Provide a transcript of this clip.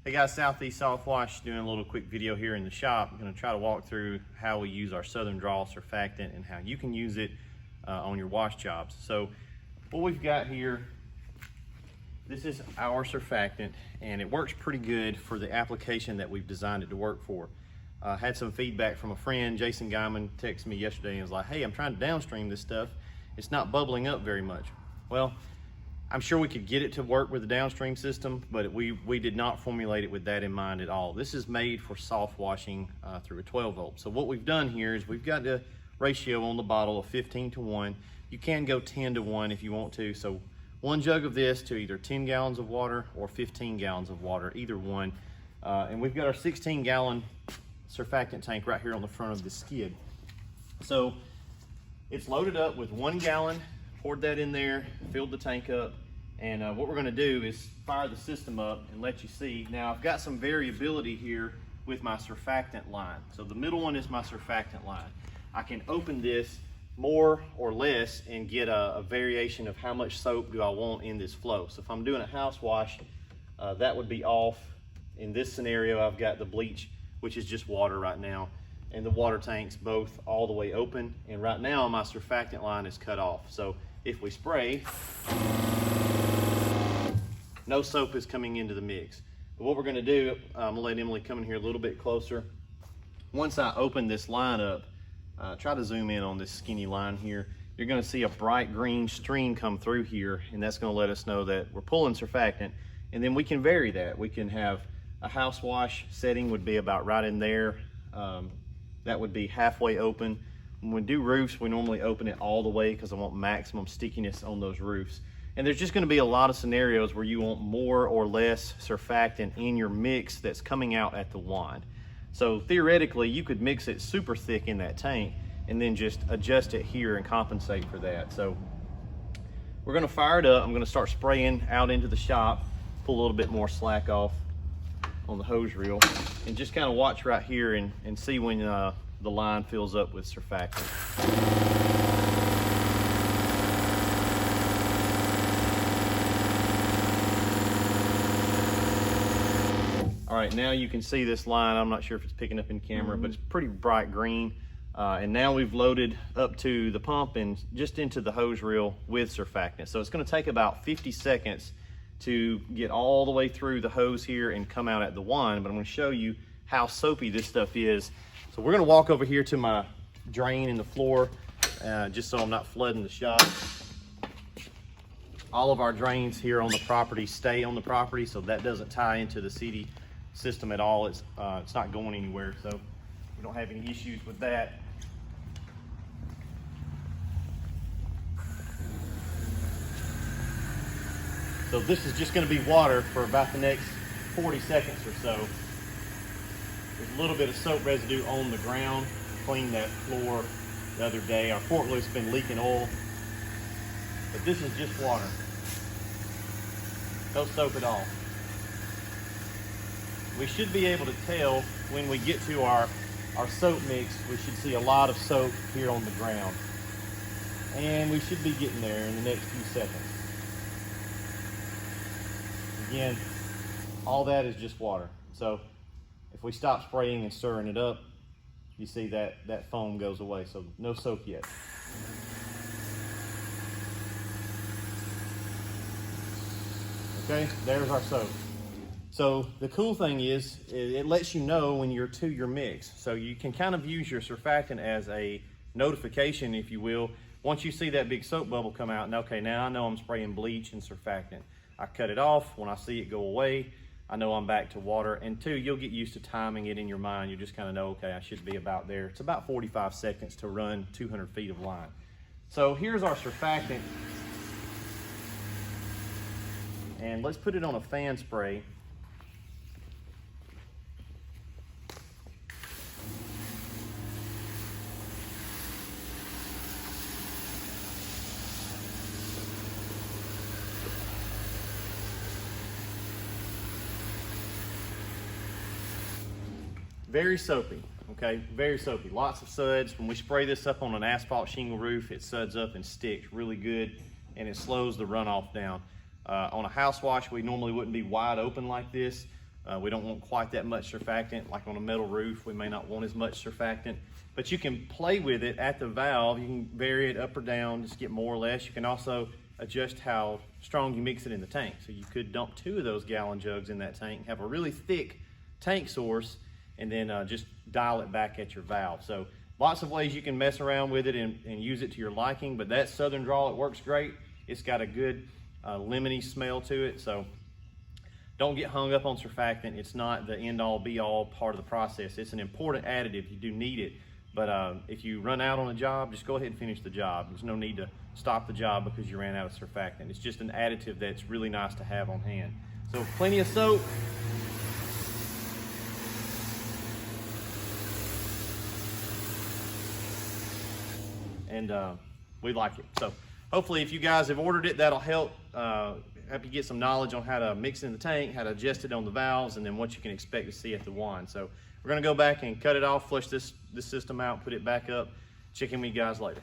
Hey guys, Southeast Softwash doing a little quick video here in the shop. I'm going to try to walk through how we use our Southern Drawl surfactant and how you can use it on your wash jobs. So what we've got here, this is our surfactant and it works pretty good for the application that we've designed it to work for. Had some feedback from a friend, Jason Guyman, texted me yesterday and was like, hey, I'm trying to downstream this stuff. It's not bubbling up very much. Well, I'm sure we could get it to work with the downstream system, but we did not formulate it with that in mind at all. This is made for soft washing through a 12 volt. So what we've done here is we've got the ratio on the bottle of 15:1. You can go 10:1 if you want to. So 1 jug of this to either 10 gallons of water or 15 gallons of water, either one. And we've got our 16-gallon surfactant tank right here on the front of the skid. So it's loaded up with 1 gallon. Poured that in there, filled the tank up, and what we're going to do is fire the system up and let you see. Now I've got some variability here with my surfactant line. So the middle one is my surfactant line. I can open this more or less and get a variation of how much soap do I want in this flow. So if I'm doing a house wash, that would be off. In this scenario, I've got the bleach, which is just water right now, and the water tanks both all the way open. And right now my surfactant line is cut off. So if we spray, no soap is coming into the mix. But what we're gonna do, I'm gonna let Emily come in here a little bit closer. Once I open this line up, try to zoom in on this skinny line here, you're gonna see a bright green stream come through here, and that's gonna let us know that we're pulling surfactant. And then we can vary that. We can have a house wash setting would be about right in there. That would be halfway open. When we do roofs, we normally open it all the way because I want maximum stickiness on those roofs. And there's just going to be a lot of scenarios where you want more or less surfactant in your mix that's coming out at the wand. So theoretically, you could mix it super thick in that tank and then just adjust it here and compensate for that. So we're going to fire it up. I'm going to start spraying out into the shop, pull a little bit more slack off on the hose reel, and just kind of watch right here and see when the line fills up with surfactant. All right, now you can see this line. I'm not sure if it's picking up in camera, but it's pretty bright green. And now we've loaded up to the pump and just into the hose reel with surfactant. So it's gonna take about 50 seconds to get all the way through the hose here and come out at the wand, but I'm gonna show you how soapy this stuff is. So we're gonna walk over here to my drain in the floor, just so I'm not flooding the shop. All of our drains here on the property stay on the property, so that doesn't tie into the city system at all. It's not going anywhere, so we don't have any issues with that. So this is just gonna be water for about the next 40 seconds or so. There's a little bit of soap residue on the ground. Cleaned that floor the other day. Our forklift's been leaking oil, but this is just water. No soap at all. We should be able to tell when we get to our soap mix. We should see a lot of soap here on the ground. And we should be getting there in the next few seconds. Again, all that is just water. So if we stop spraying and stirring it up, you see that foam goes away. So no soap yet. Okay, there's our soap. So the cool thing is it lets you know when you're to your mix. So you can kind of use your surfactant as a notification, if you will. Once you see that big soap bubble come out, and okay, now I know I'm spraying bleach and surfactant. I cut it off. When I see it go away, I know I'm back to water. And two, you'll get used to timing it in your mind. You just kind of know, okay, I should be about there. It's about 45 seconds to run 200 feet of line. So here's our surfactant. And let's put it on a fan spray. Very soapy, okay? Very soapy, lots of suds. When we spray this up on an asphalt shingle roof, it suds up and sticks really good, and it slows the runoff down. On a house wash, we normally wouldn't be wide open like this. We don't want quite that much surfactant. Like on a metal roof, we may not want as much surfactant, but you can play with it at the valve. You can vary it up or down, just get more or less. You can also adjust how strong you mix it in the tank. So you could dump 2 of those gallon jugs in that tank, have a really thick tank source, and then just dial it back at your valve. So lots of ways you can mess around with it and use it to your liking, but that Southern Drawl, it works great. It's got a good lemony smell to it, so don't get hung up on surfactant. It's not the end-all be-all part of the process. It's an important additive. You do need it, but if you run out on a job, just go ahead and finish the job. There's no need to stop the job because you ran out of surfactant. It's just an additive that's really nice to have on hand. So plenty of soap. And we like it. So hopefully if you guys have ordered it, that'll help you get some knowledge on how to mix it in the tank, how to adjust it on the valves, and then what you can expect to see at the wand. So we're gonna go back and cut it off, flush this system out, put it back up. Check in with you guys later.